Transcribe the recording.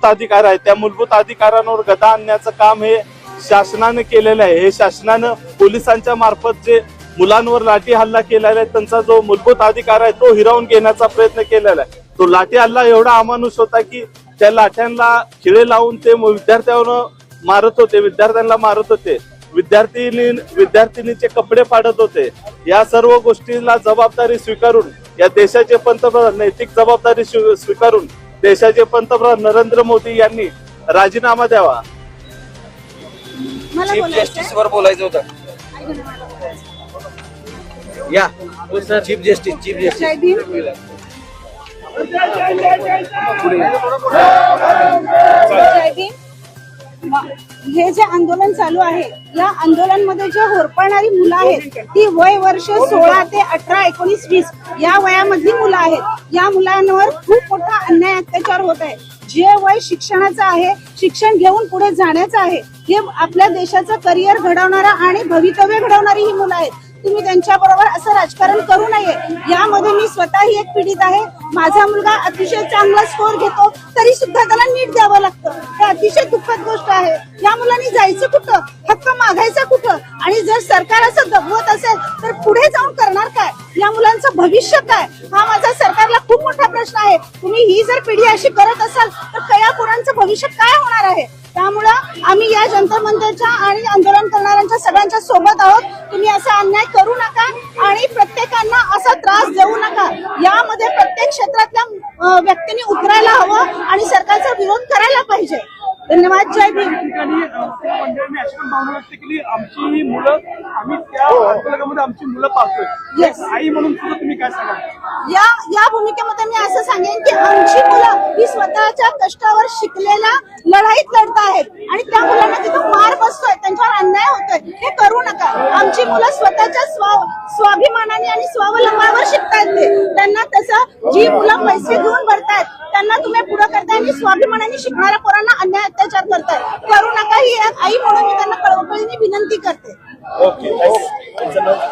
मूलभूत अधिकार आहे, त्या मूलभूत अधिकारांवर गदा आणण्याचं काम हे शासनाने केलेलं आहे। हे शासनानं पोलिसांच्या मार्फत जे मुलांवर लाठी हल्ला केलेला आहे, त्यांचा जो मूलभूत अधिकार आहे तो हिरावून घेण्याचा प्रयत्न केलेला आहे। तो लाठी हल्ला एवढा अमानुष होता की त्या लाठ्यांना खिळे लावून ते विद्यार्थ्यांना मारत होते, विद्यार्थ्यांना मारत होते, विद्यार्थिनीचे कपडे फाडत होते। या सर्व गोष्टीला जबाबदारी स्वीकारून या देशाचे पंतप्रधान नैतिक जबाबदारी स्वीकारून देशाचे पंतप्रधान नरेंद्र मोदी यांनी राजीनामा द्यावा। चीफ जस्टिस वर बोलायचं होतं या चीफ जस्टिस जय भीम। जय भीम। हे जे आंदोलन चालू आहे, या आंदोलनामध्ये जे होरपळणारी मुलं आहेत ती वय वर्ष 16 ते 18, 19, 20 या वयामधली मुलं आहेत। या मुलांवर खूप मोठा अन्याय अत्याचार होत आहे। जे वय शिक्षणाचं आहे, शिक्षण घेऊन पुढे जाण्याचं आहे, हे आपल्या देशाचं करिअर घडवणारा आणि भवितव्य घडवणारी ही मुलं आहेत। तुम्ही त्यांच्याबरोबर असं राजकारण करू नये। यामध्ये मी स्वतःही एक पीडित आहे। माझा मुलगा अतिशय चांगला स्कोर घेतो तरी सुद्धा त्याला नीट द्यावं लागतं। हे अतिशय दुःखद गोष्ट आहे। या मुलांनी जायचं कुठं, हक्क मागायचा कुठं, आणि जर सरकार असं दबवत असेल तर पुढे जाऊन करणार काय, या मुलांचं भविष्य काय, हा माझा सरकारला खूप मोठा प्रश्न आहे। तुम्ही ही जर पिढी अशी करत असाल तर या पोरांचं भविष्य काय होणार आहे। त्यामुळं आम्ही या जंतर मंतरच्या आणि आंदोलन करणाऱ्यांच्या सगळ्यांच्या सोबत आहोत। तुम्ही असा अन्याय करू नका आणि प्रत्येकांना असा त्रास देऊ नका। यामध्ये प्रत्येक क्षेत्रातल्या व्यक्तींनी उतरायला हवं आणि सरकारचा विरोध करायला पाहिजे। धन्यवाद। जय भीम। मंडळींनी अशी पण भावना व्यक्त केली, आमची ही मुलं आम्ही त्या आंदोलनामध्ये आमची मुलं पाहतोय। Yes. आई म्हणून सुद्धा तुम्ही काय सांगाल? या भूमिकेमध्ये मी असं सांगेन की आमची मुलं ही स्वतःच्या कष्टावर शिकलेल्या लढाईत लढत आहेत आणि त्या मुलांना तिथं मार बसतोय, त्यांच्यावर अन्याय होतोय, हे करू नका। आमची मुलं स्वतःच्या स्वाभिमानाने आणि स्वावलंबनावर शिकतायत। त्यांना तसं जी मुलं पैसे घेऊन भरतायत त्यांना तुम्ही पुढे करताय आणि स्वाभिमानाने शिकणाऱ्या पोरांना अन्याय अत्याचार करताय, करू नका। ही आई म्हणून मी त्यांना कळकळीने विनंती करते। ओके।